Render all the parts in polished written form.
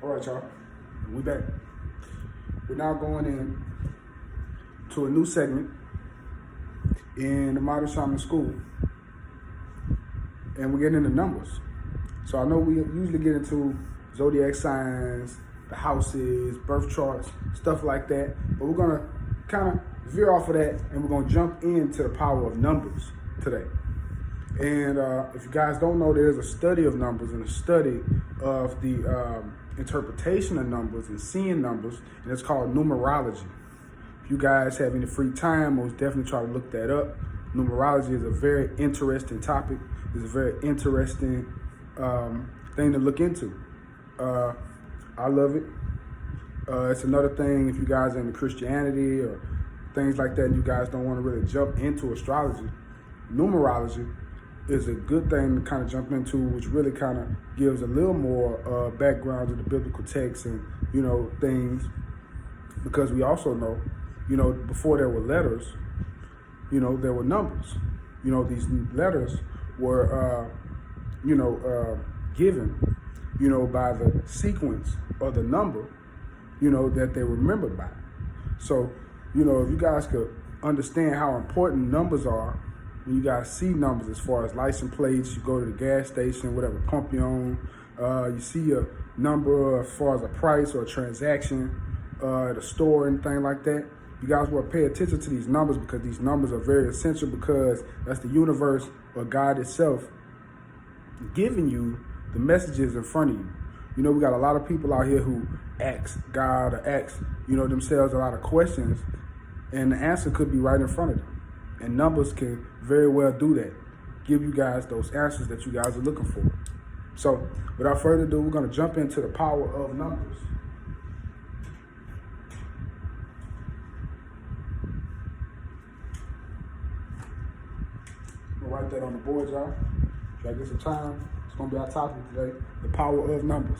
All right, y'all. We back. We're now going in to a new segment in the Modern Shaman School, and we're getting into numbers. So I know we usually get into zodiac signs, the houses, birth charts, stuff like that, but we're gonna kind of veer off of that, and we're gonna jump into the power of numbers today. And if you guys don't know, there's a study of numbers and a study of the interpretation of numbers and seeing numbers, and it's called numerology. If you guys have any free time, most definitely try to look that up. Numerology is a very interesting topic. It's a very interesting thing to look into. I love it. It's another thing if you guys are into Christianity or things like that and you guys don't want to really jump into astrology, numerology is a good thing to kind of jump into, which really kind of gives a little more background to the biblical text and, things, because we also know, before there were letters, there were numbers. These letters were, given, by the sequence or the number, that they were remembered by. So, if you guys could understand how important numbers are, when you guys see numbers as far as license plates, you go to the gas station, whatever pump you're on, you see a number as far as a price or a transaction at a store, anything like that. You guys want to pay attention to these numbers because these numbers are very essential, because that's the universe or God itself giving you the messages in front of you. We got a lot of people out here who ask God or ask, themselves a lot of questions, and the answer could be right in front of them. And numbers can very well do that, give you guys those answers that you guys are looking for. So without further ado, we're going to jump into the power of numbers. We'll write that on the board, y'all. Try to get some time. It's going to be our topic today, the power of numbers.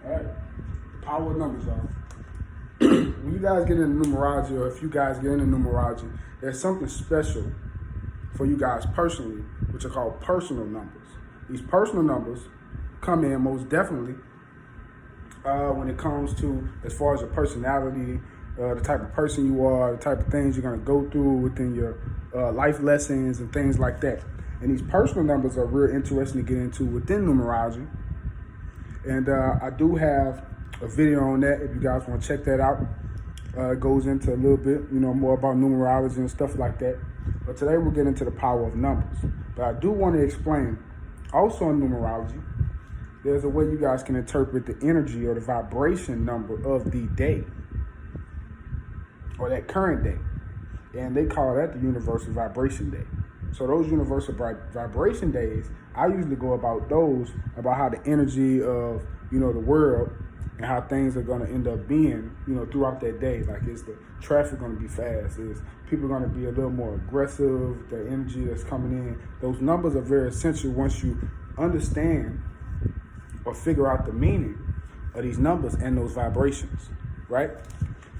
All right, the power of numbers, y'all. When you guys get into numerology, or if you guys get into numerology, there's something special for you guys personally, which are called personal numbers. These personal numbers come in most definitely when it comes to as far as your personality, the type of person you are, the type of things you're going to go through within your life lessons and things like that. And these personal numbers are real interesting to get into within numerology. And I do have a video on that if you guys want to check that out. It goes into a little bit, more about numerology and stuff like that. But today we'll get into the power of numbers. But I do want to explain, also in numerology, there's a way you guys can interpret the energy or the vibration number of the day, or that current day. And they call that the universal vibration day. So those universal vibration days, I usually go about those, about how the energy of, the world and how things are going to end up being, throughout that day. Like, is the traffic going to be fast? Is people going to be a little more aggressive? The energy that's coming in. Those numbers are very essential once you understand or figure out the meaning of these numbers and those vibrations, right?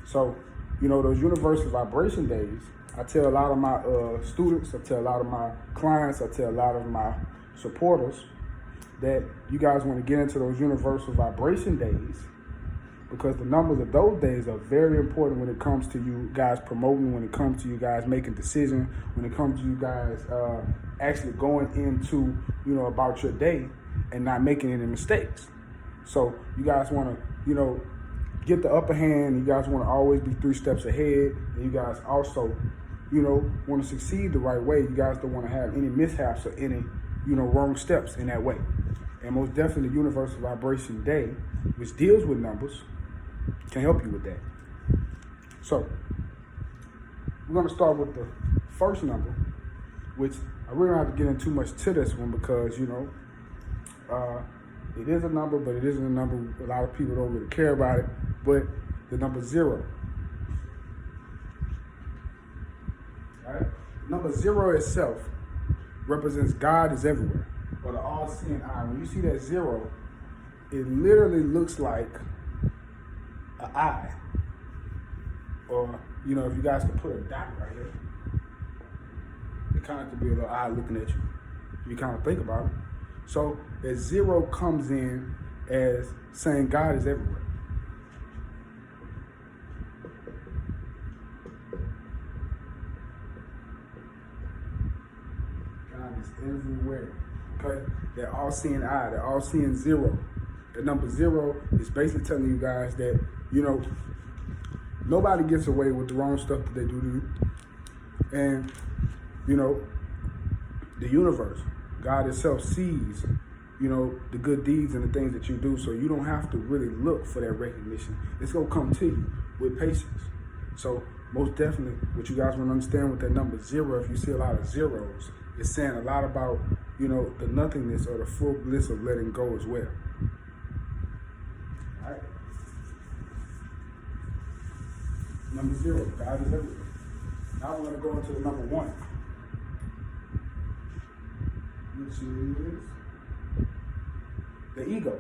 So, those universal vibration days, I tell a lot of my students, I tell a lot of my clients, I tell a lot of my supporters that you guys want to get into those universal vibration days, because the numbers of those days are very important when it comes to you guys promoting, when it comes to you guys making decisions, when it comes to you guys actually going into, about your day and not making any mistakes. So you guys want to, get the upper hand. You guys want to always be 3 steps ahead. And you guys also, want to succeed the right way. You guys don't want to have any mishaps or any, wrong steps in that way. And most definitely Universal Vibration Day, which deals with numbers, can help you with that. So we're going to start with the first number, which I really don't have to get into too much to this one, because, it is a number, but it isn't a number. A lot of people don't really care about it. But the number 0. All right? Number 0 itself represents God is everywhere, or the all-seeing eye. When you see that 0, it literally looks like a an eye. Or, you know, if you guys could put a dot right here, it kind of could be a little eye looking at you. If you kind of think about it. So that zero comes in as saying God is everywhere. God is everywhere. Okay? They're all seeing eye. They're all seeing zero. The number zero is basically telling you guys that, you know, nobody gets away with the wrong stuff that they do to you. And, you know, the universe, God itself sees, you know, the good deeds and the things that you do. So you don't have to really look for that recognition. It's going to come to you with patience. So most definitely what you guys want to understand with that number zero, if you see a lot of zeros, it's saying a lot about, you know, the nothingness or the full bliss of letting go as well. All right. Number zero, God is everywhere. Now we're going to go into the number one, which is the ego.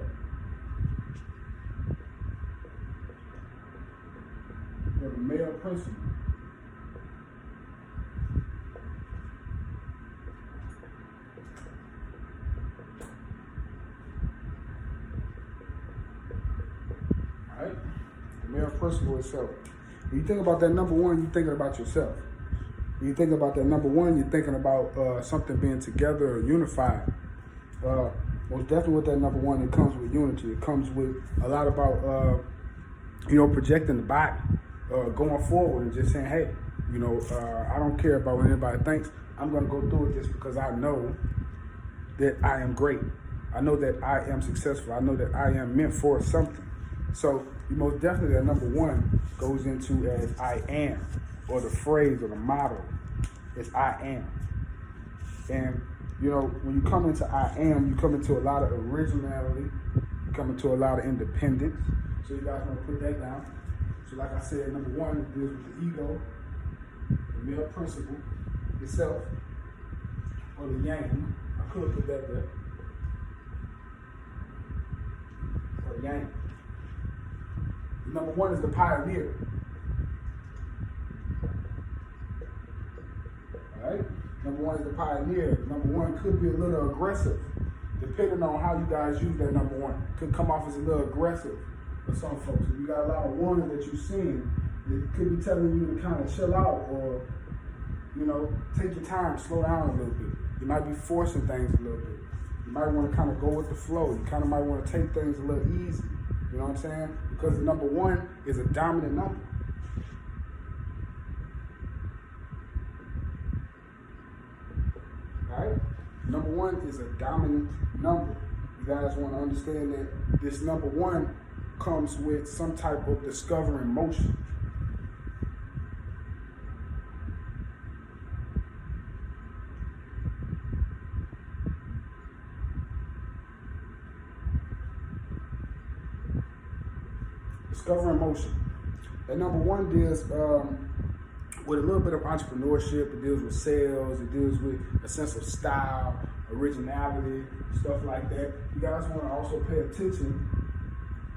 Or the male person. All right? The male personal itself. When you think about that number one, you're thinking about yourself. When you think about that number one, you're thinking about something being together or unified. Most definitely with that number one, it comes with unity. It comes with a lot about, you know, projecting the body, going forward and just saying, hey, you know, I don't care about what anybody thinks. I'm going to go through with this because I know that I am great. I know that I am successful. I know that I am meant for something. So you most definitely, that number one goes into as I am, or the phrase or the motto is I am. And, you know, when you come into I am, you come into a lot of originality, you come into a lot of independence. So you guys want to put that down. So like I said, number one, it deals with the ego, the male principle itself, or the yang. I could put that there. Or yang. Number one is the pioneer. All right? Number one is the pioneer. Number one could be a little aggressive, depending on how you guys use that number one. Could come off as a little aggressive for some folks. If you got a lot of ones that you've seen, it could be telling you to kind of chill out or, you know, take your time, slow down a little bit. You might be forcing things a little bit. You might want to kind of go with the flow. You kind of might want to take things a little easy. You know what I'm saying? Because the number one is a dominant number. All right? Number one is a dominant number. You guys want to understand that this number one comes with some type of discovering motion. Discovering motion. That number one deals with a little bit of entrepreneurship. It deals with sales. It deals with a sense of style, originality, stuff like that. You guys want to also pay attention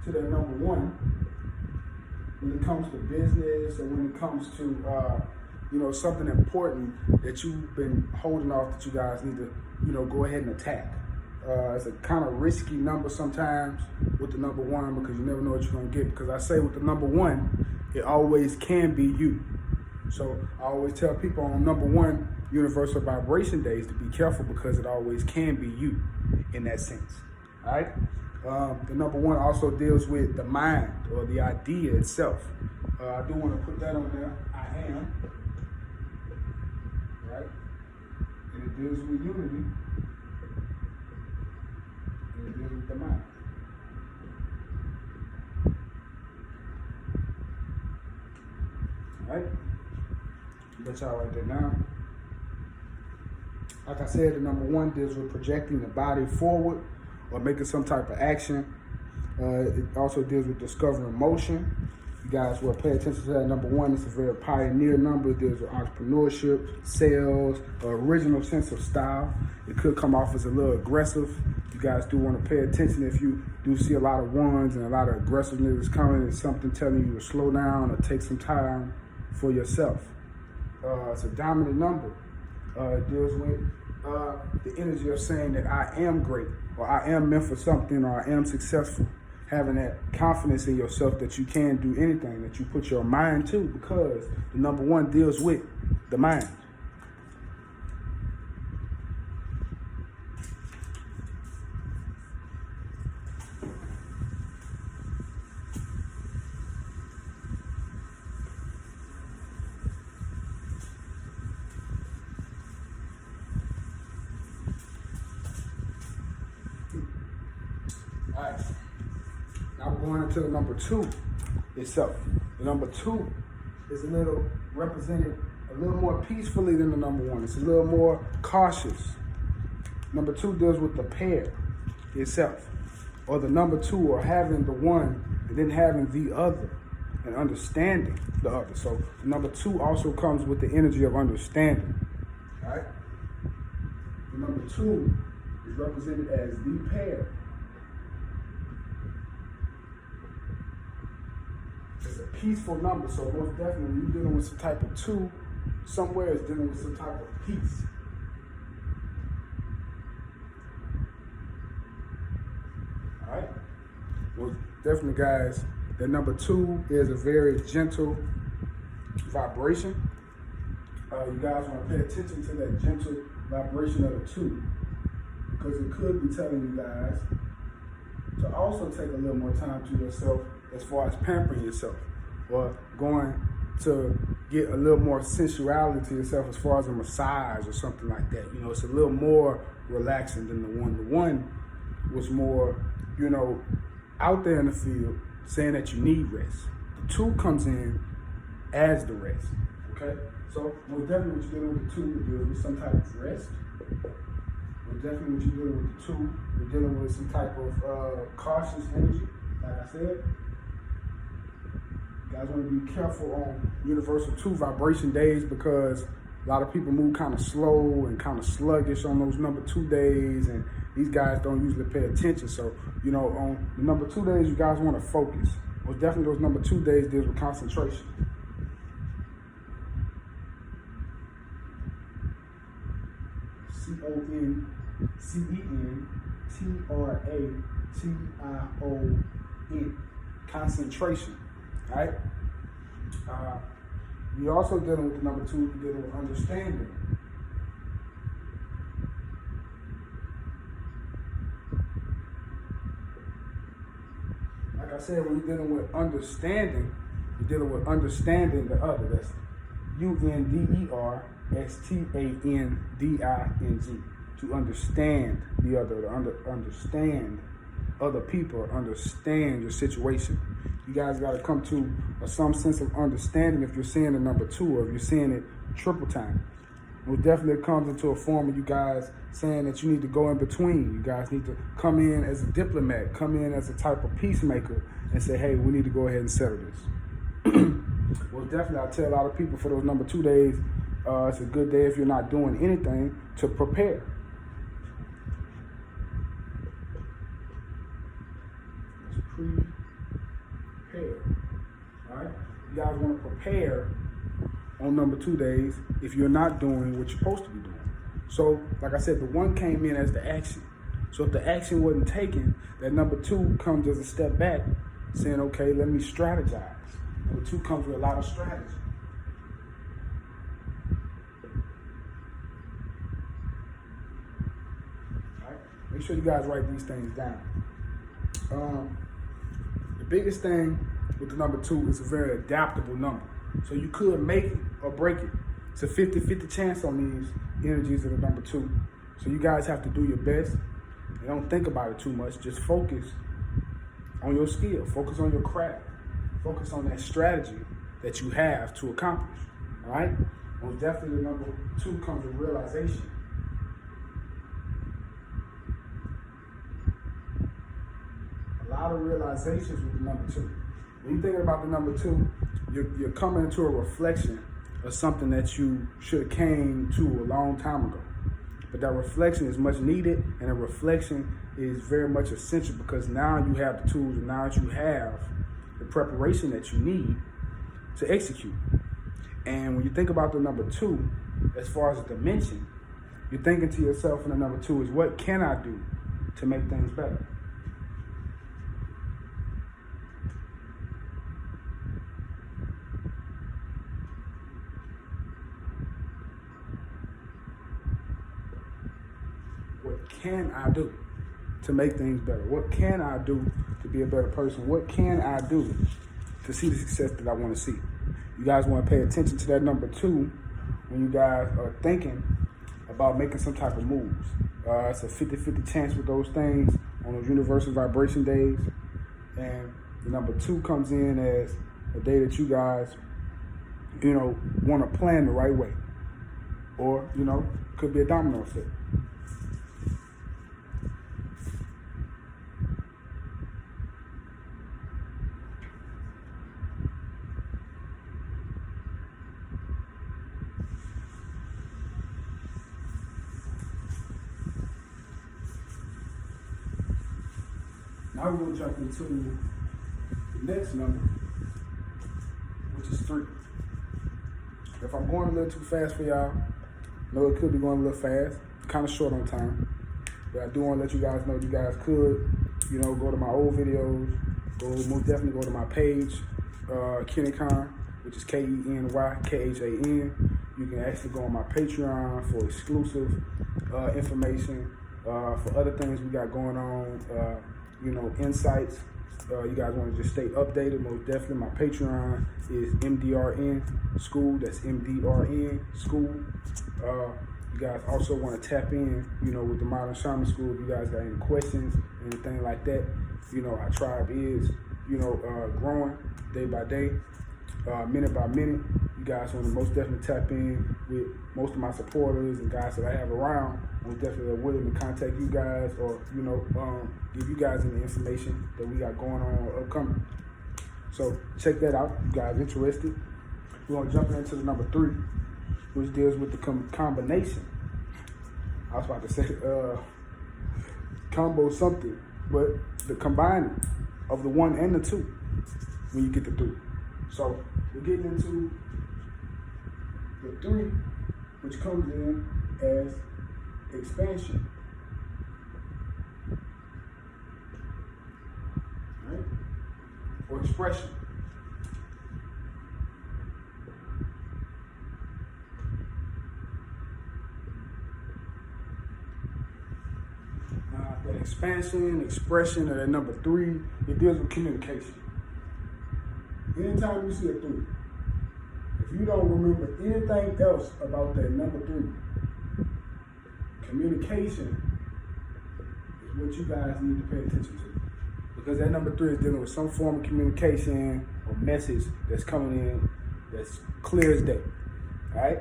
to that number one when it comes to business or when it comes to you know, something important that you've been holding off that you guys need to, you know, go ahead and attack. It's a kind of risky number sometimes with the number one because you never know what you're going to get. Because I say with the number one, it always can be you. So I always tell people on number one universal vibration days to be careful because it always can be you in that sense. All right? The number one also deals with the mind or the idea itself. I do want to put that on there. I am. Right? And it deals with unity. And it deals with the mind. All right? Let y'all right there now. Like I said, the number one deals with projecting the body forward or making some type of action. It also deals with discovering motion. You guys will pay attention to that. Number one, it's a very pioneer number. It deals with entrepreneurship, sales, original sense of style. It could come off as a little aggressive. You you guys do want to pay attention, if you do see a lot of ones and a lot of aggressiveness coming, it's something telling you to slow down or take some time for yourself. It's a dominant number. It deals with the energy of saying that I am great, or I am meant for something, or I am successful. Having that confidence in yourself that you can do anything that you put your mind to, because the number 1 deals with the mind. All right. Now we're going into the number 2 itself. The number 2 is represented a little more peacefully than the number 1. It's a little more cautious. Number 2 deals with the pair itself, or the number 2, or having the one and then having the other and understanding the other. So the number 2 also comes with the energy of understanding. All right. The number 2 is represented as the pair. It's a peaceful number, so most definitely when you're dealing with some type of 2, somewhere it's dealing with some type of peace. All right? Well, definitely, guys, that number 2 is a very gentle vibration. You guys want to pay attention to that gentle vibration of the 2, because it could be telling you guys to also take a little more time to yourself as far as pampering yourself, or going to get a little more sensuality to yourself as far as a massage or something like that. You know, it's a little more relaxing than the 1. The 1 was more, you know, out there in the field saying that you need rest. The 2 comes in as the rest, okay? So most definitely what you're dealing with the 2, you're dealing with some type of rest. Most definitely what you're dealing with the 2, you're dealing with some type of cautious energy, like I said. You guys want to be careful on Universal 2 vibration days, because a lot of people move kind of slow and kind of sluggish on those number 2 days, and these guys don't usually pay attention. So, you know, on the number 2 days, you guys want to focus. Most definitely those number 2 days deals with concentration. CONCENTRATION. Concentration. All right? You're also dealing with the number 2, you're dealing with understanding. Like I said, when you're dealing with understanding, you're dealing with understanding the other. That's UNDERSTANDING. To understand the other, to understand other people, understand your situation. You guys got to come to some sense of understanding if you're seeing the number 2, or if you're seeing it triple time. It definitely comes into a form of you guys saying that you need to go in between. You guys need to come in as a diplomat, come in as a type of peacemaker, and say, hey, we need to go ahead and settle this. Well, definitely, I tell a lot of people for those number 2 days, it's a good day if you're not doing anything to prepare. Prepare. All right? You guys want to prepare on number 2 days if you're not doing what you're supposed to be doing. So, like I said, the 1 came in as the action. So if the action wasn't taken, that number 2 comes as a step back, saying, okay, let me strategize. Number 2 comes with a lot of strategy. All right? Make sure you guys write these things down. The biggest thing with the number 2 is a very adaptable number. So you could make it or break it. It's a 50-50 chance on these energies of the number 2. So you guys have to do your best. And don't think about it too much. Just focus on your skill. Focus on your craft. Focus on that strategy that you have to accomplish. All right? Most definitely the number 2 comes with realization. A lot of realizations with the number 2. When you're thinking about the number 2, you're coming into a reflection of something that you should have came to a long time ago. But that reflection is much needed, and a reflection is very much essential because now you have the tools, and now that you have the preparation that you need to execute. And when you think about the number 2, as far as the dimension, you're thinking to yourself in the number 2 is, what can I do to make things better? What can I do to make things better? What can I do to be a better person? What can I do to see the success that I want to see? You guys want to pay attention to that number 2 when you guys are thinking about making some type of moves. It's a 50-50 chance with those things on those universal vibration days. And the number 2 comes in as a day that you guys, want to plan the right way. Or, could be a domino effect. Now we're going to jump into the next number, which is 3. If I'm going a little too fast for y'all, I know it could be going a little fast, kind of short on time, but I do want to let you guys know you guys could, go to my old videos, most definitely go to my page, Kenny Khan, which is KENYKHAN. You can actually go on my Patreon for exclusive information, for other things we got going on, insights. You guys want to just stay updated, most definitely my Patreon is MDRN School. That's MDRN School. You guys also want to tap in, with the Modern Shaman School. If you guys got any questions, anything like that, our tribe is, growing day by day, minute by minute. You guys want to most definitely tap in with most of my supporters and guys that I have around. Most definitely are willing to contact you guys or, give you guys any information that we got going on or upcoming. So check that out. You guys interested? We're going to jump into the number 3, which deals with the combination. I was about to say combo something, but the combining of the 1 and the 2 when you get the 3. So we're getting into the 3, which comes in as expansion. Right? Or expression. That expansion, expression, or that number 3, it deals with communication. Anytime you see a 3, if you don't remember anything else about that number 3, communication is what you guys need to pay attention to. Because that number 3 is dealing with some form of communication or message that's coming in that's clear as day. Alright?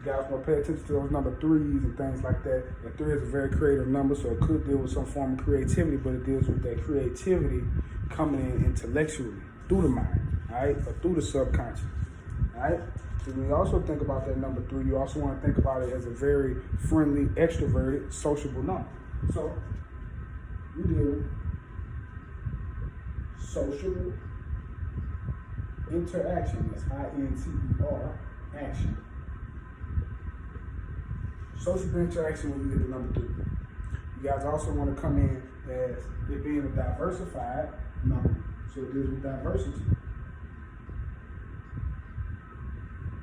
You guys want to pay attention to those number 3s and things like that. And 3 is a very creative number, so it could deal with some form of creativity, but it deals with that creativity coming in intellectually, through the mind, alright? Or through the subconscious. Alright? So when you also think about that number 3, you also want to think about it as a very friendly, extroverted, sociable number. So you deal with social interaction. That's INTER, action. Social interaction when you get the number 3. You guys also want to come in as it being a diversified number. So it deals with diversity.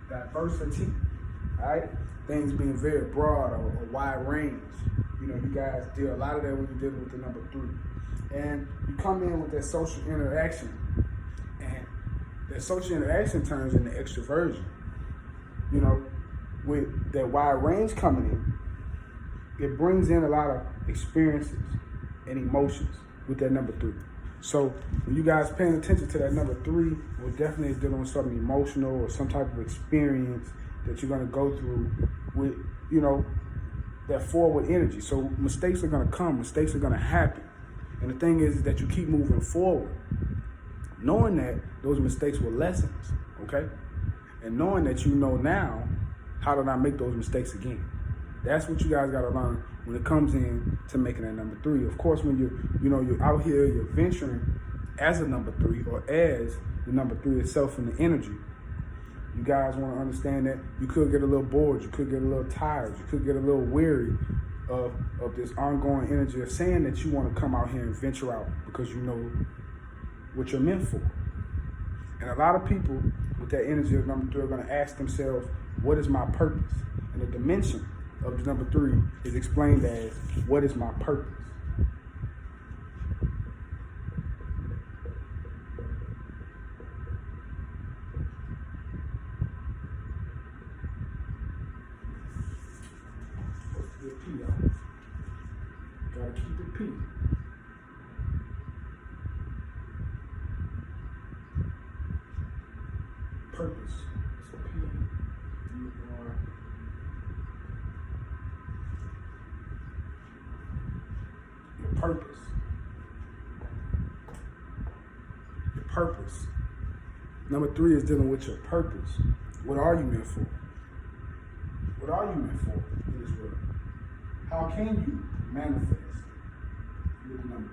Diversity, all right? Things being very broad or wide range. You guys deal a lot of that when you're dealing with the number 3. And you come in with that social interaction, and that social interaction turns into extroversion. With that wide range coming in, it brings in a lot of experiences and emotions with that number 3. So when you guys paying attention to that number 3, we're definitely dealing with something emotional or some type of experience that you're going to go through with, that forward energy. So mistakes are going to come, mistakes are going to happen. And the thing is that you keep moving forward, knowing that those mistakes were lessons, okay? And knowing that you know now how to not make those mistakes again. That's what you guys got to learn when it comes in to making that number 3. Of course, when you're out here, you're venturing as a number 3 or as the number 3 itself in the energy. You guys want to understand that you could get a little bored, you could get a little tired, you could get a little weary of this ongoing energy of saying that you want to come out here and venture out because you know what you're meant for. And a lot of people with that energy of number 3 are going to ask themselves, what is my purpose? And the dimension of the number 3 is explained as, what is my purpose? Gotta keep it P. Purpose. So P U R. Your purpose. Your purpose. Number 3 is dealing with your purpose. What are you meant for? What are you meant for in this world? How can you manifest with the number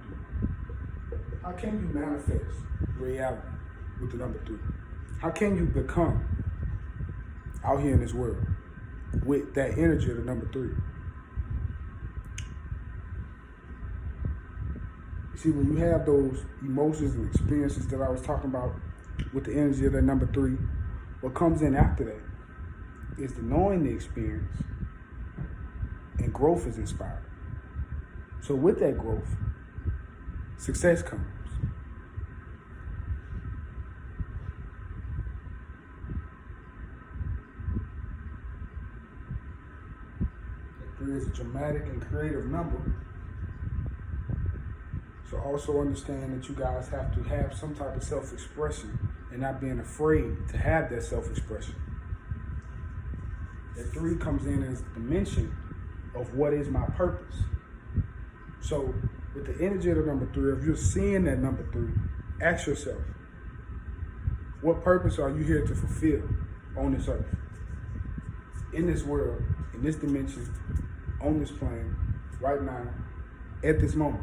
3? How can you manifest reality with the number 3? How can you become out here in this world with that energy of the number 3? You see, when you have those emotions and experiences that I was talking about with the energy of that number 3, what comes in after that is the knowing the experience, and growth is inspired. So with that growth, success comes. That 3 is a dramatic and creative number. So also understand that you guys have to have some type of self-expression and not being afraid to have that self-expression. That 3 comes in as the dimension of what is my purpose. So with the energy of the number 3, if you're seeing that number 3, ask yourself, what purpose are you here to fulfill on this earth? In this world, in this dimension, on this plane, right now, at this moment.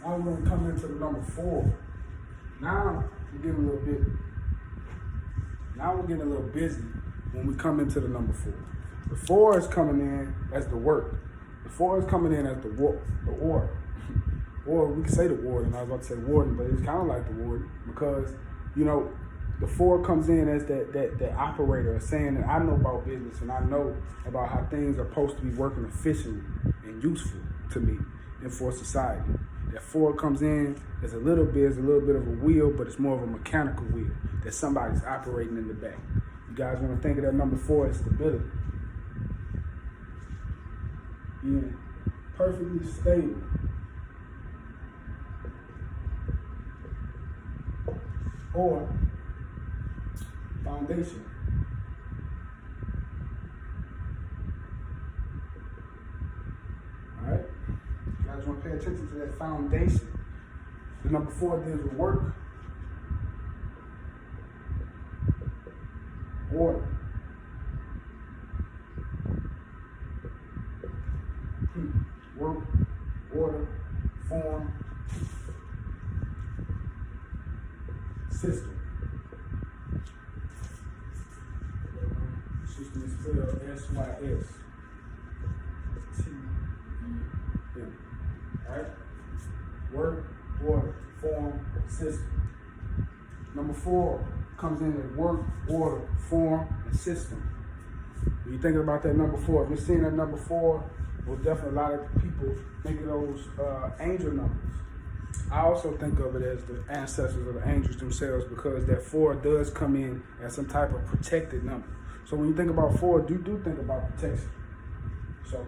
Now we're going to come into the number 4. Now we're getting a little busy when we come into the number 4. The 4 is coming in as the work. The 4 is coming in as the order. Or we can say the warden. I was about to say warden, but it's kind of like the warden because, the 4 comes in as that operator saying that I know about business and I know about how things are supposed to be working efficiently and useful to me and for society. That 4 comes in as a little bit of a wheel, but it's more of a mechanical wheel that somebody's operating in the back. You guys want to think of that number 4 as stability. Being perfectly stable. Or foundation. All right? You guys want to pay attention to that foundation. The number 4 deals with work, order, work, order, form, system. System is spelled S-Y-S. T-E-M. Alright? Work, order, form, system. Number 4 comes in as work, order, form, and system. When you're thinking about that number 4, if you're seeing that number 4, well, definitely a lot of people think of those angel numbers. I also think of it as the ancestors of the angels themselves because that 4 does come in as some type of protected number. So when you think about 4, do think about protection. So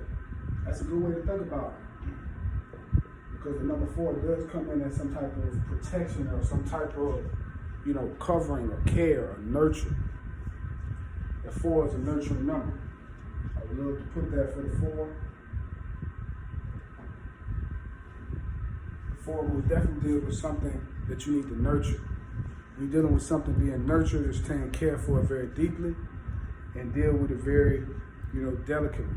that's a good way to think about it. Because the number 4 does come in as some type of protection or some type of, covering or care or nurture. The 4 is a nurturing number. I love to put that for the 4. The 4 will definitely deal with something that you need to nurture. When you're dealing with something being nurtured, it's taken care for it very deeply and deal with it very, delicately.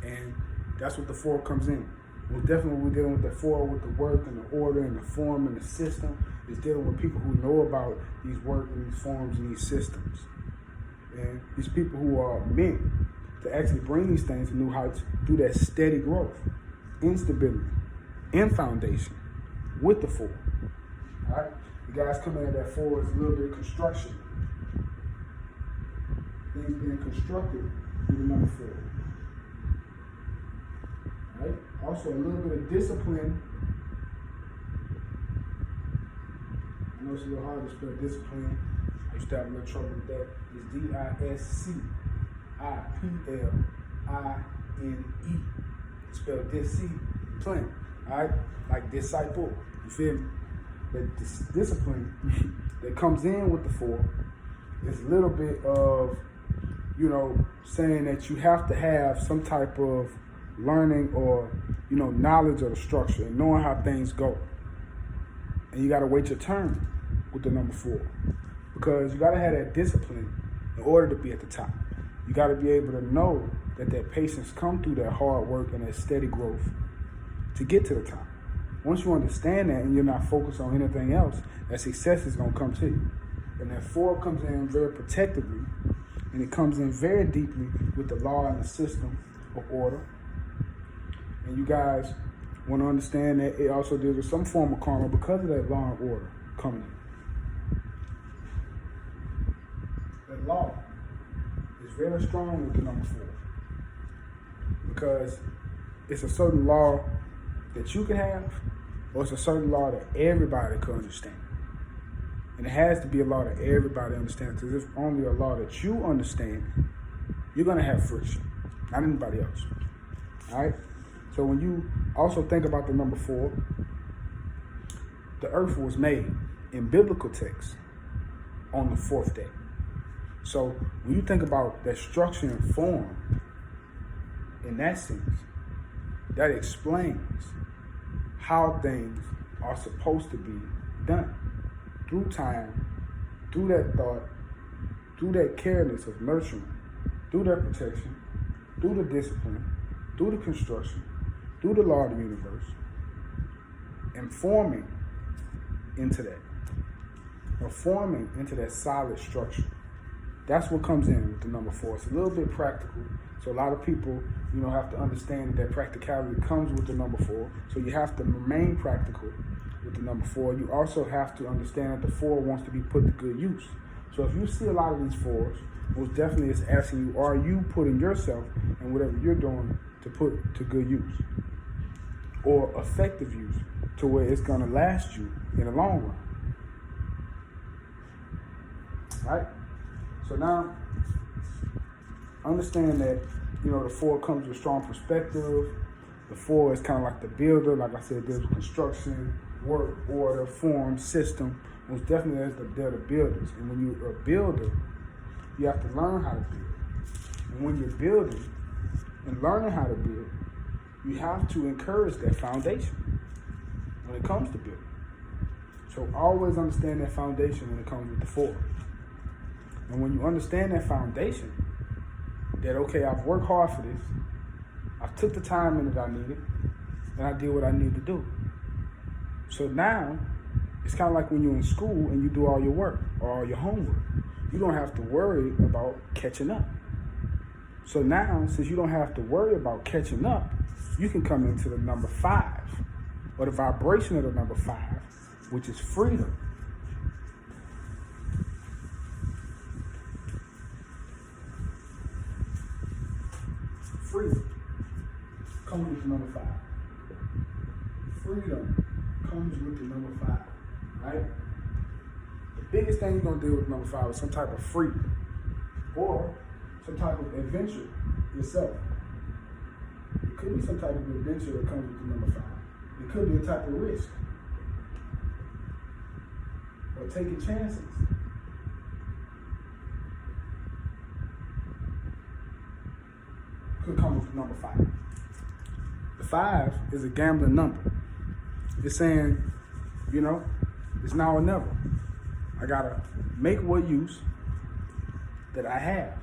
And that's what the 4 comes in. Well, definitely we're dealing with the 4 with the work and the order and the form and the system. It's dealing with people who know about these work and these forms and these systems. And these people who are meant to actually bring these things to new heights through that steady growth, instability, and foundation with the 4. All right? The guys coming at that 4 is a little bit of construction. Things being constructed through the number 4. All right? Also, a little bit of discipline. I know it's a little hard to spell discipline. I used to have a little trouble with that. It's DISCIPLINE. Spell discipline. All right? Like disciple. You feel me? That discipline that comes in with the 4 is a little bit of, saying that you have to have some type of learning or, knowledge of the structure and knowing how things go. And you got to wait your turn with the number 4 because you got to have that discipline in order to be at the top. You got to be able to know that patience come through that hard work and that steady growth to get to the top. Once you understand that and you're not focused on anything else, that success is going to come to you. And that 4 comes in very protectively, and it comes in very deeply with the law and the system of order. And you guys want to understand that it also deals with some form of karma because of that law and order coming in. That law is very strong with the number 4 because it's a certain law that you can have, or it's a certain law that everybody can understand. And it has to be a law that everybody understands, because if only a law that you understand, you're going to have friction, not anybody else. All right? So when you also think about the number 4, the earth was made in biblical texts on the 4th day. So when you think about that structure and form, in that sense, that explains how things are supposed to be done through time, through that thought, through that careness of nurturing, through that protection, through the discipline, through the construction, through the law of the universe, and forming into that, or forming into that solid structure. That's what comes in with the number 4. It's a little bit practical. So a lot of people, have to understand that practicality comes with the number 4. So you have to remain practical with the number 4. You also have to understand that the 4 wants to be put to good use. So if you see a lot of these 4s, most definitely it's asking you, are you putting yourself and whatever you're doing to put to good use or effective use to where it's going to last you in the long run? Right? So now, understand that, the 4 comes with strong perspective. The 4 is kind of like the builder. Like I said, there's construction, work, order, form, system. Most definitely they're the builders. And when you're a builder, you have to learn how to build. And when you're building and learning how to build, you have to encourage that foundation when it comes to building. So always understand that foundation when it comes with the 4. And when you understand that foundation, that, okay, I've worked hard for this, I took the time in that I needed, and I did what I need to do. So now, it's kind of like when you're in school and you do all your work or all your homework. You don't have to worry about catching up. So now, since you don't have to worry about catching up, you can come into the number 5, or the vibration of the number 5, which is freedom. Freedom comes with the number 5. Freedom comes with the number 5, right? The biggest thing you're going to deal with number 5 is some type of freedom or some type of adventure yourself. It could be some type of adventure that comes with the number 5. It could be a type of risk or taking chances. with the number 5. The 5 is a gambling number. It's saying, you know, it's now or never. I gotta make what use that I have,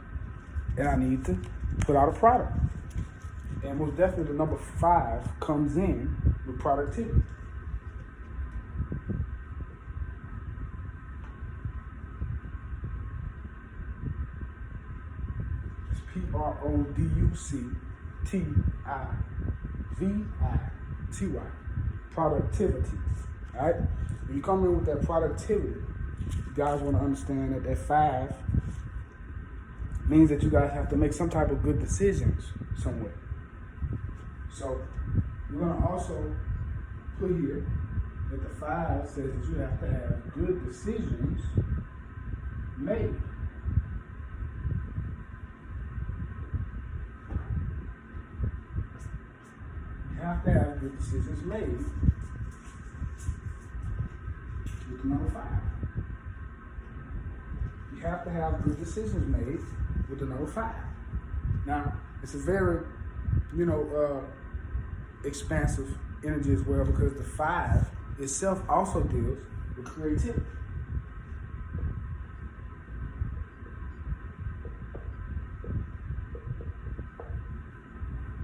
and I need to put out a product. And most definitely the number 5 comes in with productivity. It's Productivity. Productivity. All right? When you come in with that productivity, you guys want to understand that that 5 means that you guys have to make some type of good decisions somewhere. So you're going to also put here that the 5 says that you have to have good decisions made. You have to have good decisions made with the number 5. You have to have good decisions made with the number 5. Now, it's a very, expansive energy as well, because the 5 itself also deals with creativity.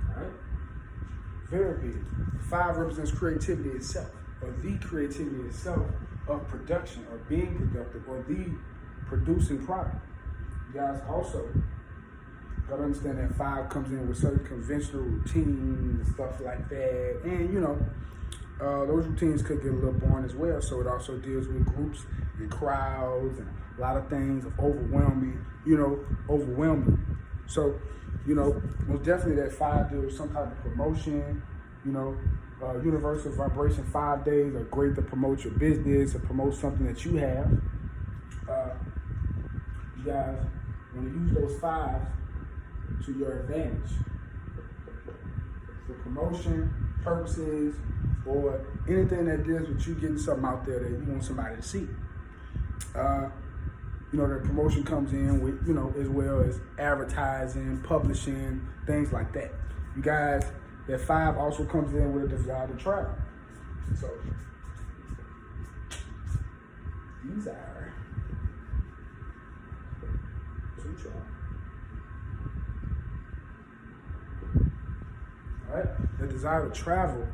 All right? Very big. 5 represents creativity itself, or the creativity itself of production, or being productive, or the producing product. You guys also got to understand that 5 comes in with certain conventional routines and stuff like that. And, those routines could get a little boring as well. So it also deals with groups and crowds and a lot of things of overwhelming. So, most definitely that 5 deals with some type of promotion, universal vibration. 5 days are great to promote your business or promote something that you have. You guys want to use those 5s to your advantage for promotion purposes, or anything that deals with you getting something out there that you want somebody to see. The promotion comes in with, as well as advertising, publishing, things like that. You guys, that 5 also comes in with a desire to travel. So these are 2 travel. Right? The desire to travel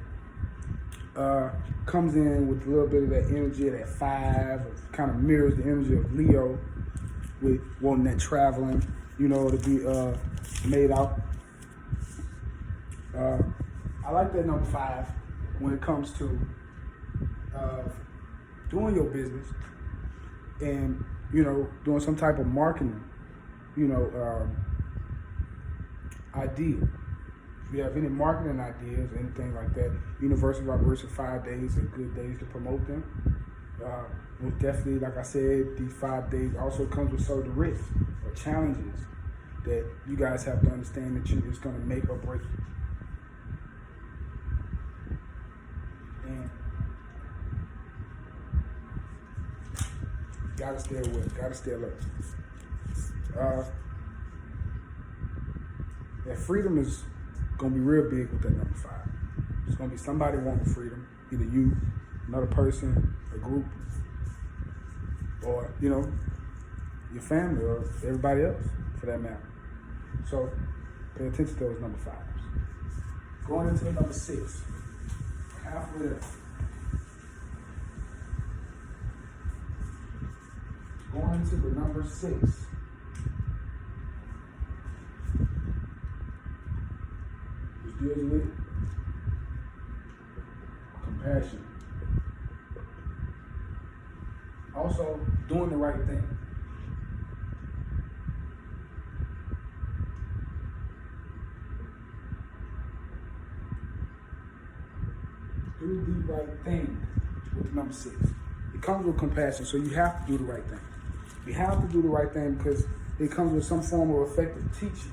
comes in with a little bit of that energy of that 5. It kind of mirrors the energy of Leo with wanting that traveling, to be made out. I like that number 5 when it comes to doing your business and, doing some type of marketing, idea. If you have any marketing ideas, anything like that, Universal Vibration 5 days are good days to promote them. Most definitely, like I said, these 5 days also comes with certain risks or challenges that you guys have to understand that it's going to make or break you. And gotta stay awake, gotta stay alert. That freedom is gonna be real big with that number 5. It's gonna be somebody wanting freedom, either you, another person, a group, or your family, or everybody else for that matter. So pay attention to those number 5s. Going into the number 6, halfway there. Going into the number 6. Deals with compassion. Also, doing the right thing. Do the right thing with number 6. It comes with compassion, so you have to do the right thing. You have to do the right thing because it comes with some form of effective teaching.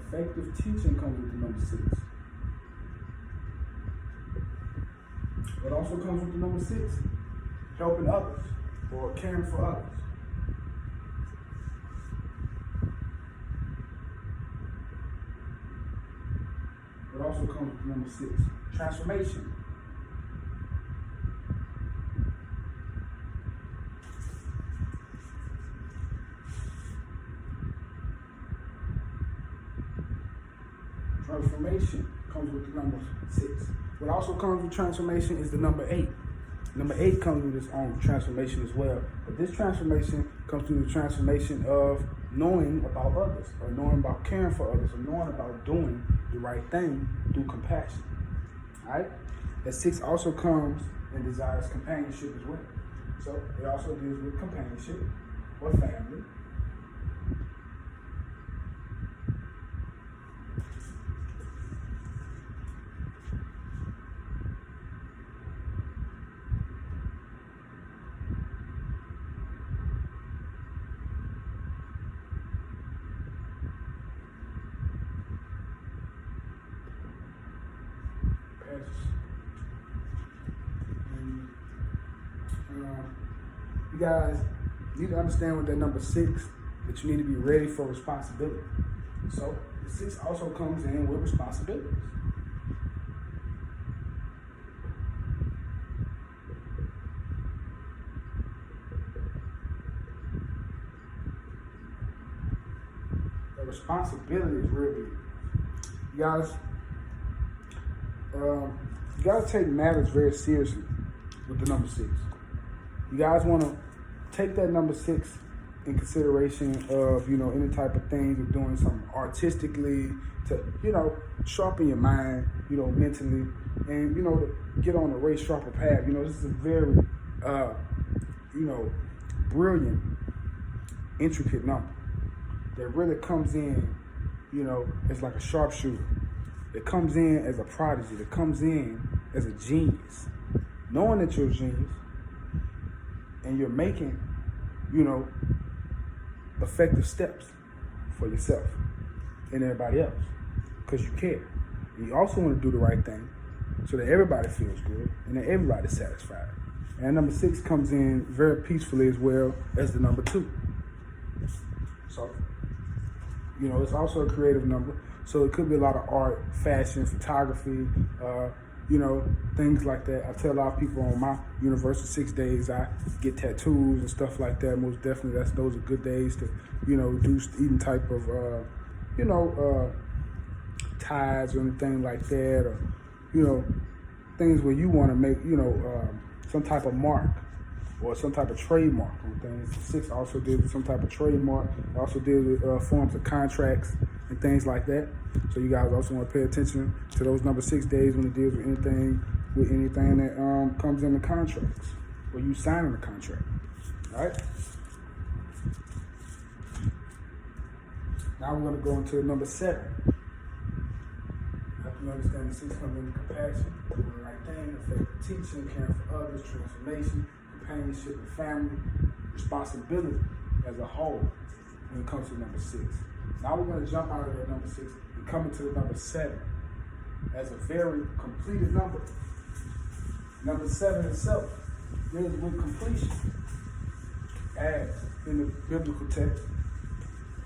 Effective teaching comes with the number 6. What also comes with the number 6? Helping others or caring for others. What also comes with number 6? Transformation. Transformation comes with the number 6. What also comes with transformation is the number 8. Number 8 comes with its own transformation as well. But this transformation comes through the transformation of knowing about others, or knowing about caring for others, or knowing about doing the right thing through compassion. Alright? That 6 also comes and desires companionship as well. So it also deals with companionship or family. You guys need to understand with that number 6 that you need to be ready for responsibility. So the 6 also comes in with responsibilities. The responsibility is real big. You guys, you gotta take matters very seriously with the number 6. You guys want to take that number 6 in consideration of, any type of things you're doing something artistically to, sharpen your mind, mentally, and, to get on a race sharper path. This is a very, brilliant, intricate number that really comes in, as like a sharpshooter. It comes in as a prodigy. It comes in as a genius. Knowing that you're a genius, and you're making, effective steps for yourself and everybody else because you care. And you also want to do the right thing so that everybody feels good and that everybody's satisfied. And number 6 comes in very peacefully as well as the number 2. So, it's also a creative number. So it could be a lot of art, fashion, photography, things like that. I tell a lot of people on my Universal 6 days, I get tattoos and stuff like that. Most definitely, those are good days to, do even type of, ties or anything like that, or, things where you want to make, some type of mark or some type of trademark on things. 6 also deals with some type of trademark. It also deals with forms of contracts and things like that. So you guys also want to pay attention to those number 6 days when it deals with anything that comes in the contracts or you signing the contract. All right. Now we're going to go into number 7. After you understand the 6 comes into compassion, doing the right thing, effective teaching, caring for others, transformation, companionship and family, responsibility as a whole when it comes to number 6. Now we're going to jump out of that number 6 and come into the number 7 as a very completed number. Number 7 itself deals with completion. As in the biblical text,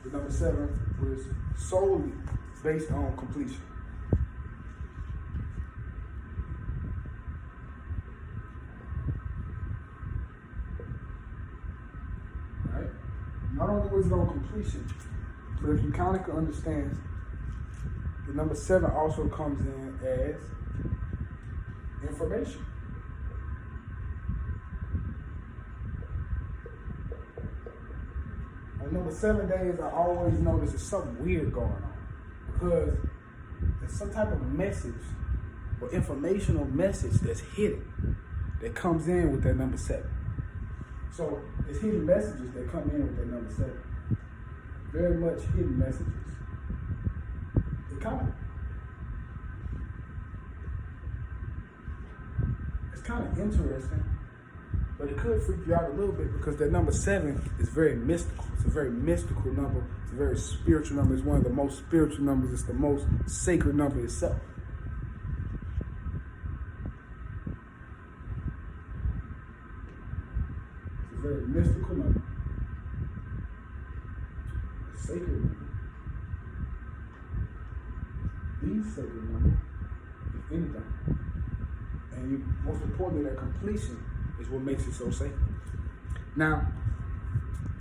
the number 7 was solely based on completion. Not only was it on completion, but if you kind of can understand, the number 7 also comes in as information. On number 7 days, I always notice there's something weird going on because there's some type of message or informational message that's hidden that comes in with that number 7. So there's hidden messages that come in with that number 7. Very much hidden messages. It's kind of interesting, but it could freak you out a little bit because that number 7 is very mystical. It's a very mystical number. It's a very spiritual number. It's one of the most spiritual numbers. It's the most sacred number itself. Very mystical number. Sacred number. least sacred number, if anything. And most importantly, that completion is what makes it so sacred. Now,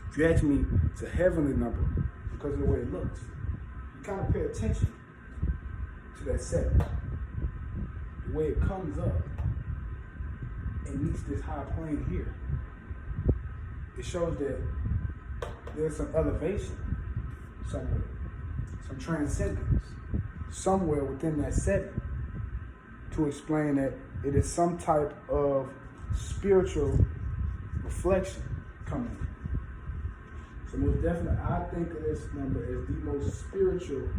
if you ask me, it's a heavenly number because of the way it looks. You kind of pay attention to that 7. The way it comes up and meets this high plane here. It shows that there's some elevation somewhere, some transcendence somewhere within that 7 to explain that it is some type of spiritual reflection coming. So most definitely, I think of this number as the most spiritual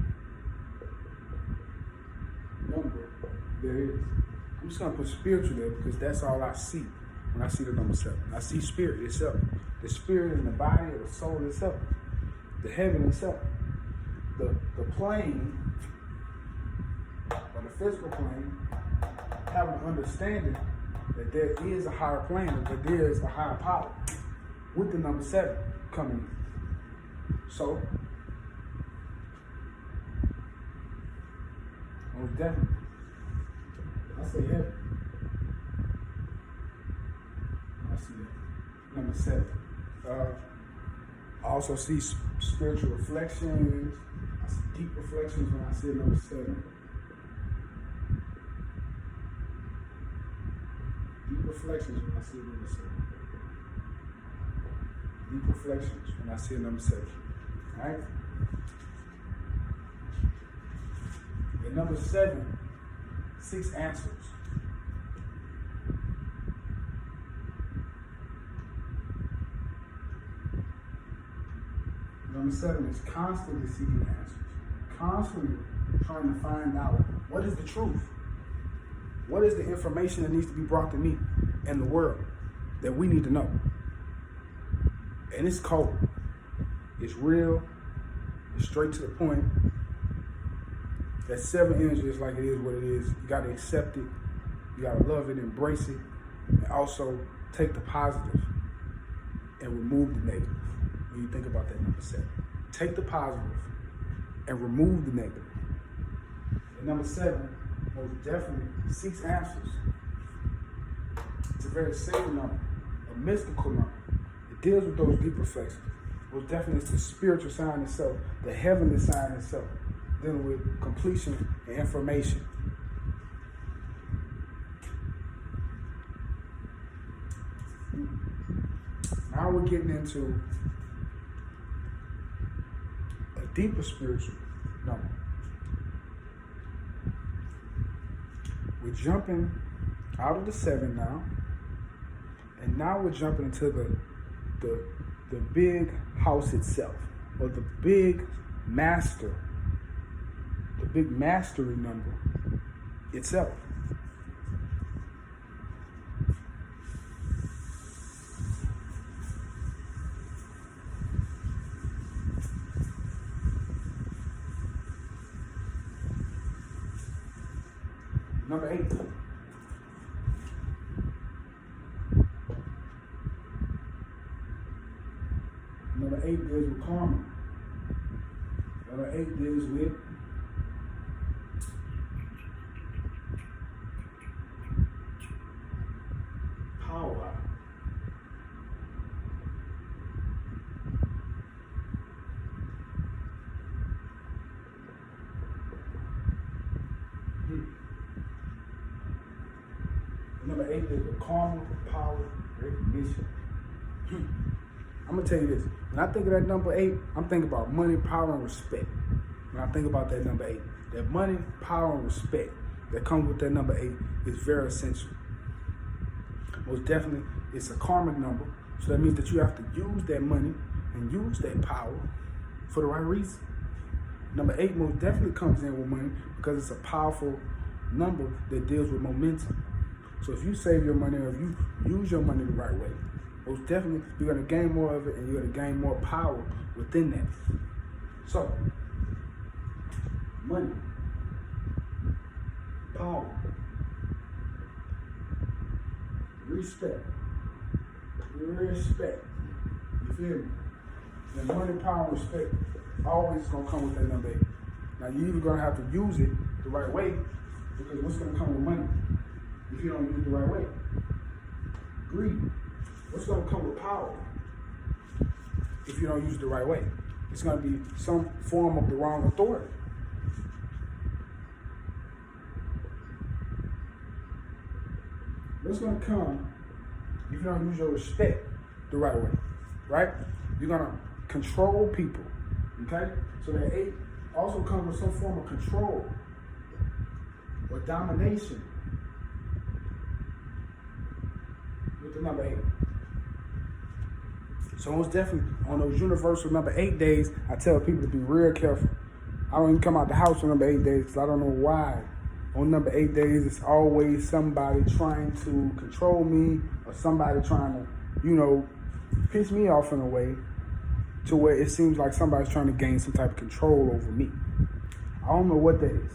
number there is. I'm just going to put spiritual there because that's all I see when I see the number 7. I see spirit itself. The spirit in the body, or the soul itself, the heaven itself, the plane, or the physical plane, having an understanding that there is a higher plane, that there is a higher power with the number 7 coming in. So, most definitely, I say heaven. I see that. Number 7. I also see spiritual reflections. I see deep reflections when I see number 7. Deep reflections when I see number 7. Deep reflections when I see number 7. All right? And number 7, 6 answers. Number 7 is constantly seeking answers, constantly trying to find out what is the truth, what is the information that needs to be brought to me and the world that we need to know. And it's cold, it's real, it's straight to the point. That 7 energy is like it is what it is. You got to accept it, you got to love it, embrace it, and also take the positive and remove the negative. When you think about that number 7, take the positive and remove the negative. And number 7 most definitely seeks answers. It's a very sacred number, a mystical number. It deals with those deep reflections. Most definitely it's the spiritual sign itself, the heavenly sign itself, dealing with completion and information. Now we're getting into a deeper spiritual number. We're jumping out of the 7 now, and now we're jumping into the big house itself, or the big master, the big mastery number itself. Number 8. Number 8 deals with karma. Number 8 deals with power. Number 8 is the karma, power, recognition. I'm going to tell you this. When I think of that number 8, I'm thinking about money, power, and respect. When I think about that number 8, that money, power, and respect that comes with that number 8 is very essential. Most definitely, it's a karmic number. So that means that you have to use that money and use that power for the right reason. Number 8 most definitely comes in with money because it's a powerful number that deals with momentum. So if you save your money or if you use your money the right way, most definitely you're going to gain more of it and you're going to gain more power within that. So, money, power, respect. You feel me? The money, power, and respect always going to come with that number 8. Now you're either gonna have to use it the right way, because what's gonna come with money if you don't use it the right way? Greed. What's gonna come with power if you don't use it the right way? It's gonna be some form of the wrong authority. What's gonna come if you don't use your respect the right way, right? You're gonna control people, okay? So that 8 also comes with some form of control or domination with the number 8. So most definitely on those universal number 8 days, I tell people to be real careful. I don't even come out the house on number 8 days because I don't know why. On number 8 days, it's always somebody trying to control me or somebody trying to, piss me off in a way to where it seems like somebody's trying to gain some type of control over me. I don't know what that is.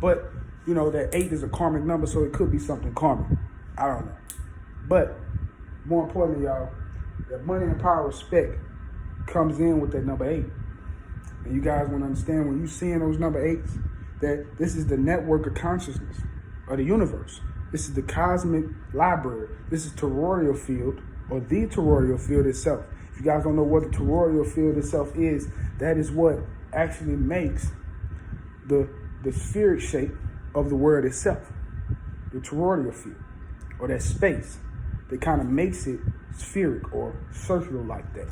But, that 8 is a karmic number, so it could be something karmic. I don't know. But more importantly, y'all, that money and power respect comes in with that number 8. And you guys want to understand when you seeing those number 8s, that this is the network of consciousness of the universe. This is the cosmic library. This is toroidal field, or the toroidal field itself. If you guys don't know what the toroidal field itself is, that is what actually makes the spheric shape of the word itself. The toroidal field, or that space that kind of makes it spheric or circular like that.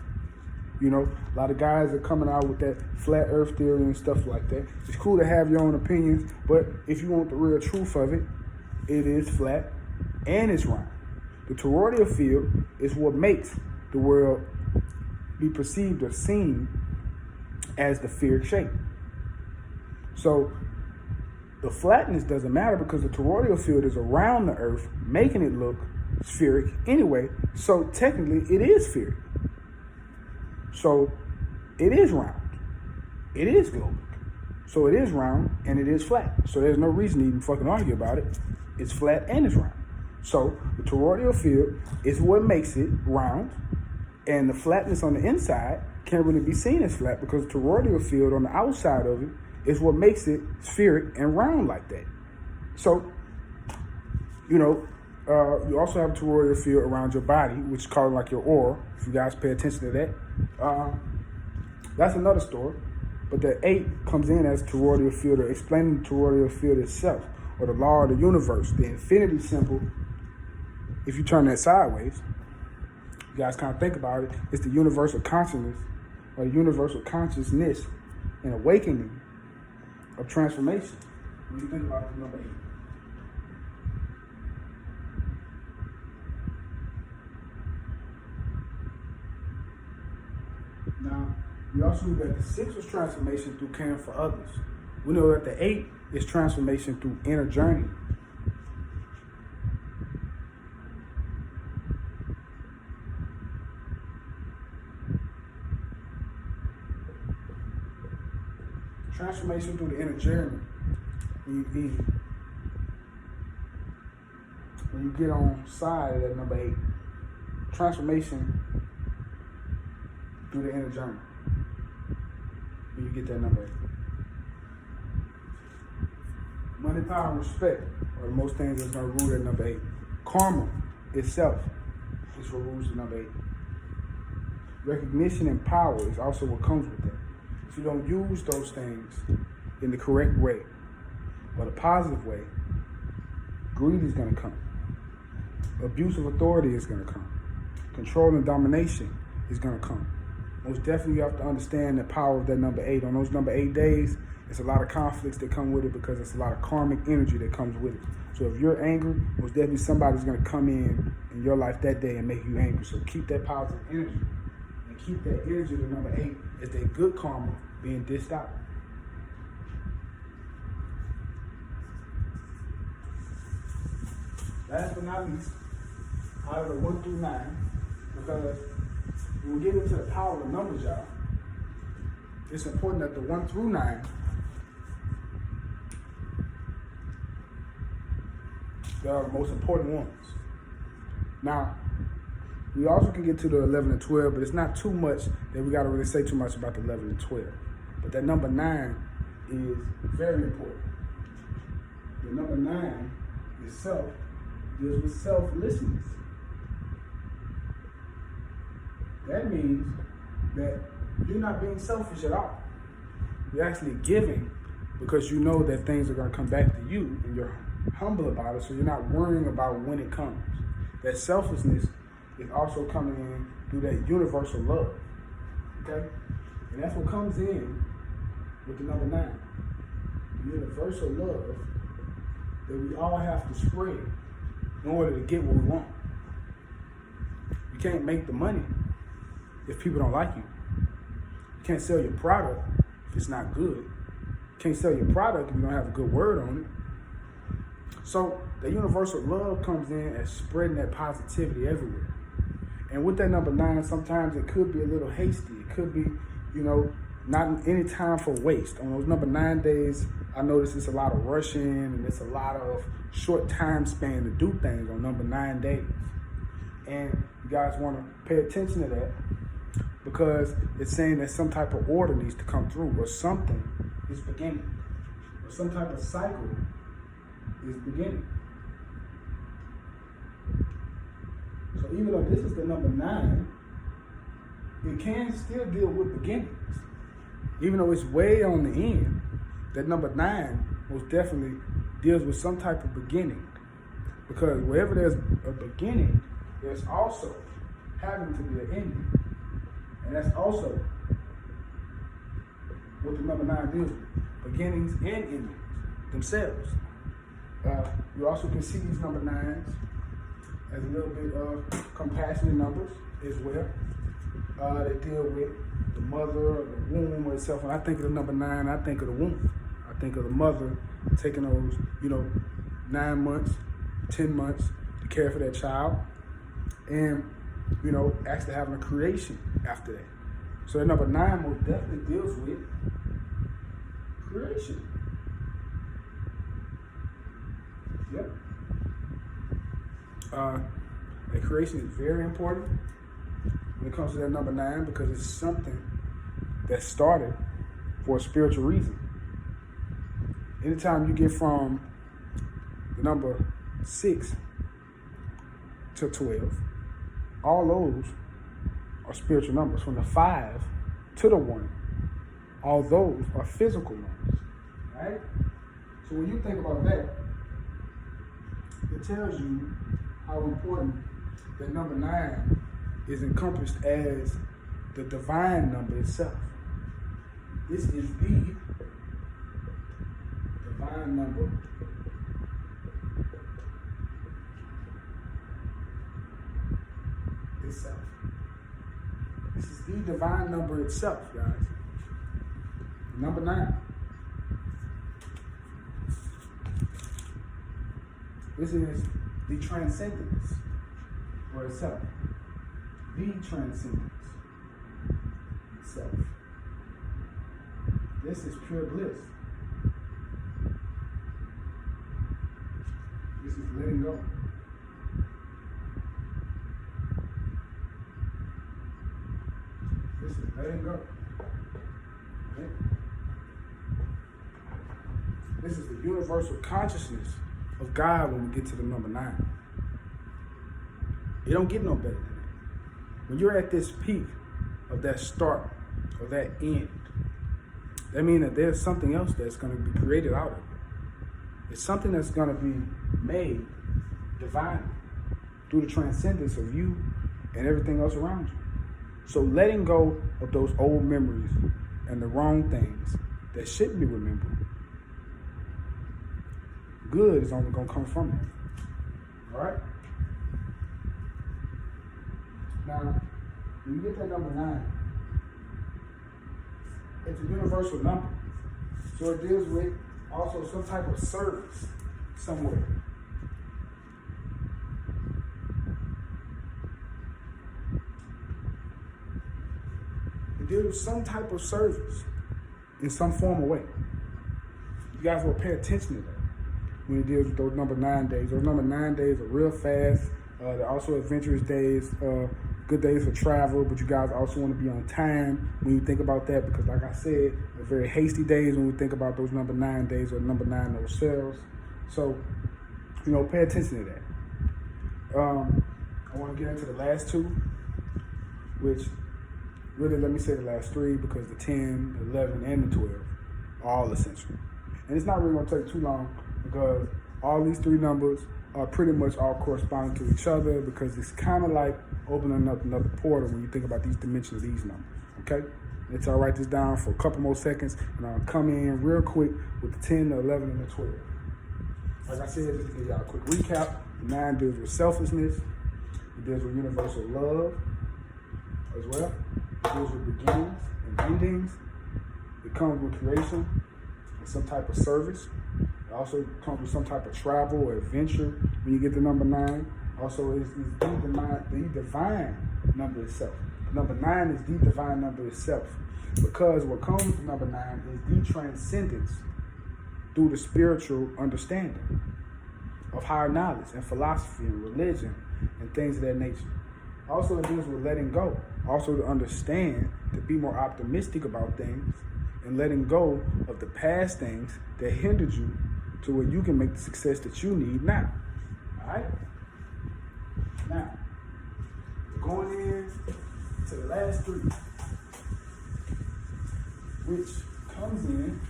A lot of guys are coming out with that flat earth theory and stuff like that. It's cool to have your own opinions, but if you want the real truth of it, it is flat and it's round. The toroidal field is what makes the world be perceived or seen as the spheric shape. So the flatness doesn't matter because the toroidal field is around the earth, making it look spheric anyway. So technically it is spheric. So it is round. It is globic. So it is round and it is flat. So there's no reason to even fucking argue about it. It's flat and it's round. So the toroidal field is what makes it round, and the flatness on the inside can't really be seen as flat because the toroidal field on the outside of it is what makes it spheric and round like that. So, you also have a toroidal field around your body, which is called like your aura. If you guys pay attention to that, that's another story. But the 8 comes in as toroidal field, or explaining the toroidal field itself, or the law of the universe. The infinity symbol, if you turn that sideways, you guys kind of think about it, it's the universal consciousness, or the universal consciousness and awakening of transformation. When you think about the number 8. Now, we also know that the 6 was transformation through caring for others. We know that the 8 is transformation through inner journey. Transformation through the inner journey. When you get on side of that number 8, transformation through the inner journey. When you get that number 8. Money, power, and respect are the most things that's going to rule that number 8. Karma itself is what rules the number 8. Recognition and power is also what comes with that. If you don't use those things in the correct way, or the positive way, greed is going to come. Abuse of authority is going to come. Control and domination is going to come. Most definitely you have to understand the power of that number 8. On those number 8 days, there's a lot of conflicts that come with it because there's a lot of karmic energy that comes with it. So if you're angry, most definitely somebody's going to come in your life that day and make you angry. So keep that positive energy. And keep that energy to number 8 as that good karma being dished out. Last but not least, out of the 1 through 9, because when we get into the power of numbers, y'all, it's important that the 1 through 9, they are the most important ones. Now, we also can get to the 11 and 12, but it's not too much that we got to really say too much about the 11 and 12. But that number 9 is very important. The number 9 itself deals with selflessness. That means that you're not being selfish at all. You're actually giving because you know that things are going to come back to you, and you're humble about it, so you're not worrying about when it comes. That selflessness is also coming in through that universal love. Okay? And that's what comes in with the number 9. The universal love that we all have to spread in order to get what we want. You can't make the money if people don't like you. You can't sell your product if it's not good. You can't sell your product if you don't have a good word on it. So the universal love comes in as spreading that positivity everywhere. And with that number 9, sometimes it could be a little hasty. It could be, not any time for waste. On those number 9 days, I notice it's a lot of rushing and it's a lot of short time span to do things on number 9 days. And you guys want to pay attention to that because it's saying that some type of order needs to come through, or something is beginning, or some type of cycle is beginning. So even though this is the number 9, it can still deal with beginnings. Even though it's way on the end, that number 9 most definitely deals with some type of beginning. Because wherever there's a beginning, there's also having to be an ending. And that's also what the number 9 deals with. Beginnings and endings themselves. You also can see these number 9s as a little bit of compassionate numbers as well. They deal with the mother or the womb itself. When I think of the number 9, I think of the womb. I think of the mother taking those, 9 months, 10 months to care for that child. And, actually having a creation after that. So that number 9 most definitely deals with creation. Yep. And creation is very important when it comes to that number 9 because it's something that started for a spiritual reason. Anytime you get from the number 6 to 12, all those are spiritual numbers. From the 5 to the 1, all those are physical numbers, right? So when you think about that, it tells you how important that number 9 is encompassed as the divine number itself. This is the divine number itself. This is the divine number itself, guys. Number 9. This is the transcendence for itself. The transcendence itself. This is pure bliss. This is letting go. This is letting go. Okay? This is the universal consciousness of God when we get to the number 9. It don't get no better than that. When you're at this peak of that start or that end, that means that there's something else that's going to be created out of it. It's something that's going to be made divine through the transcendence of you and everything else around you. So letting go of those old memories and the wrong things that shouldn't be remembered, good is only going to come from it. All right? Now, when you get that number 9, it's a universal number. So it deals with also some type of service somewhere. It deals with some type of service in some form or way. You guys will pay attention to that when it deals with those number 9 days. Those number 9 days are real fast. They're also adventurous days. good days for travel, but you guys also want to be on time when you think about that, because like I said, they're very hasty days when we think about those number 9 days or number 9 themselves. So, pay attention to that. I want to get into the last 2, which really, let me say the last 3, because the 10, the 11, and the 12 are all essential. And it's not really going to take too long, because all these 3 numbers are pretty much all corresponding to each other, because it's kind of like opening up another portal when you think about these dimensions of these numbers, okay? Let's write this down for a couple more seconds, and I'll come in real quick with the 10, the 11, and the 12. Like I said, just to give y'all a quick recap, the 9 deals with selflessness, it deals with universal love as well, it deals with beginnings and endings, it comes with creation and some type of service. It also comes with some type of travel or adventure when you get to number 9. Also, it's the divine number itself. Number 9 is the divine number itself, because what comes with number 9 is the transcendence through the spiritual understanding of higher knowledge and philosophy and religion and things of that nature. Also, it deals with letting go. Also, to understand, to be more optimistic about things and letting go of the past things that hindered you to where you can make the success that you need now. All right? Now, going in to the last 3, which comes in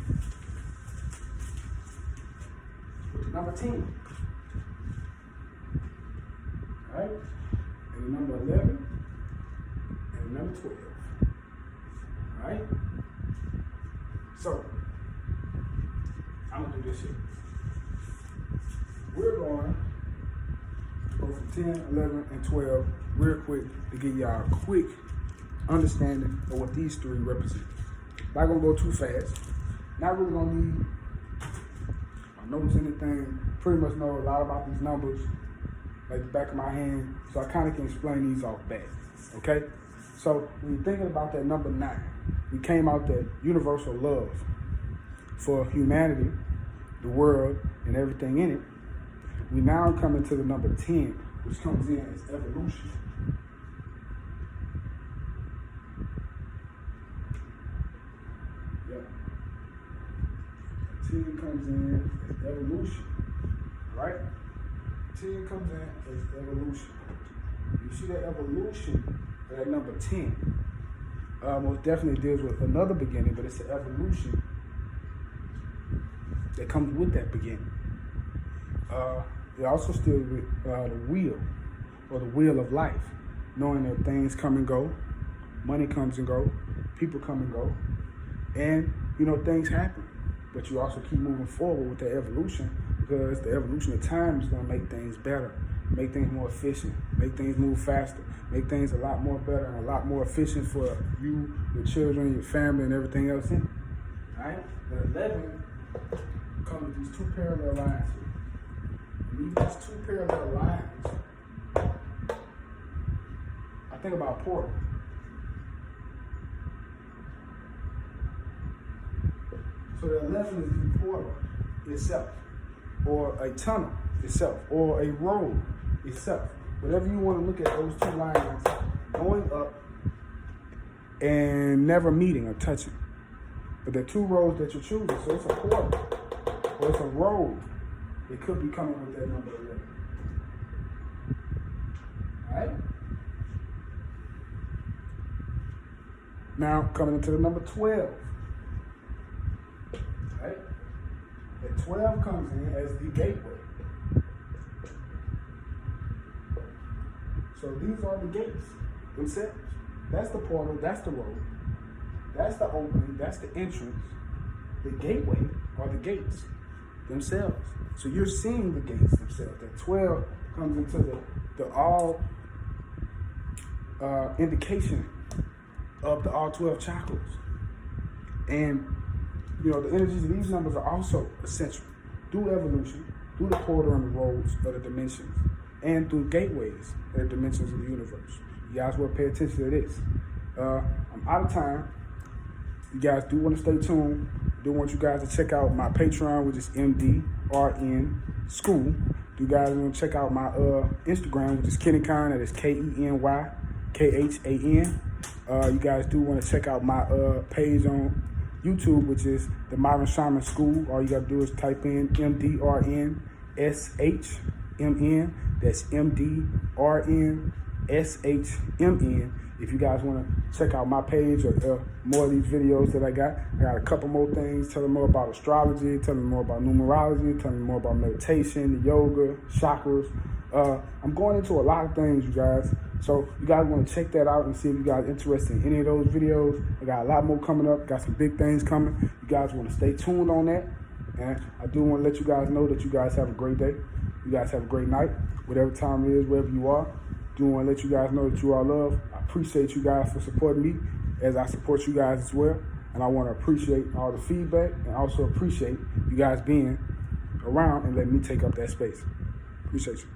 with number 10. All right? And the number 11 and the number 12. All right? So, I'm going to do this here. We're going to go from 10, 11, and 12 real quick to give y'all a quick understanding of what these 3 represent. Not going to go too fast. Not really going to need or notice anything. Pretty much know a lot about these numbers like the back of my hand, so I kind of can explain these off bat. Okay? So when you're thinking about that number 9, we came out that universal love for humanity, the world, and everything in it. We now come into the number 10, which comes in as evolution. Yep. 10 comes in as evolution, right? 10 comes in as evolution. You see that evolution, that number 10, most definitely deals with another beginning, but it's an evolution that comes with that beginning. It also deals with the wheel, or the wheel of life, knowing that things come and go, money comes and go, people come and go, and things happen. But you also keep moving forward with that evolution, because the evolution of time is going to make things better, make things more efficient, make things move faster, make things a lot more better and a lot more efficient for you, your children, your family, and everything else in it. All right? The 11 comes with these 2 parallel lines here. And these 2 parallel lines, I think about portal. So the 11 is the portal itself, or a tunnel itself, or a road itself. Whatever you want to look at, those 2 lines going up and never meeting or touching. But the 2 roads that you're choosing, so it's a portal, or it's a road. It could be coming with that number 11. All right? Now, coming into the number 12. Right? The 12 comes in as the gateway. So these are the gates themselves. That's the portal, that's the road, that's the opening, that's the entrance. The gateway are the gates themselves. So you're seeing the gates themselves. That 12 comes into the all indication of the all 12 chakras. And the energies of these numbers are also essential through evolution, through the portal and the roads of the dimensions, and through gateways of the dimensions of the universe. You guys will pay attention to this. I'm out of time. You guys do want to stay tuned. Do want you guys to check out my Patreon, which is MDRN School. You guys want to check out my Instagram, which is KennyKhan, that is KENYKHAN. Khan. You guys do want to check out my page on YouTube, which is the Modern Shaman School. All you got to do is type in MDRNSHMN. That's MDRNSHMN. If you guys want to check out my page or more of these videos that I got a couple more things, telling more about astrology, telling more about numerology, telling more about meditation, yoga, chakras. I'm going into a lot of things, you guys. So you guys want to check that out and see if you guys are interested in any of those videos. I got a lot more coming up. Got some big things coming. You guys want to stay tuned on that. And I do want to let you guys know that you guys have a great day. You guys have a great night, whatever time it is, wherever you are. Do want to let you guys know that you are loved. I appreciate you guys for supporting me as I support you guys as well. And I want to appreciate all the feedback and also appreciate you guys being around and letting me take up that space. Appreciate you.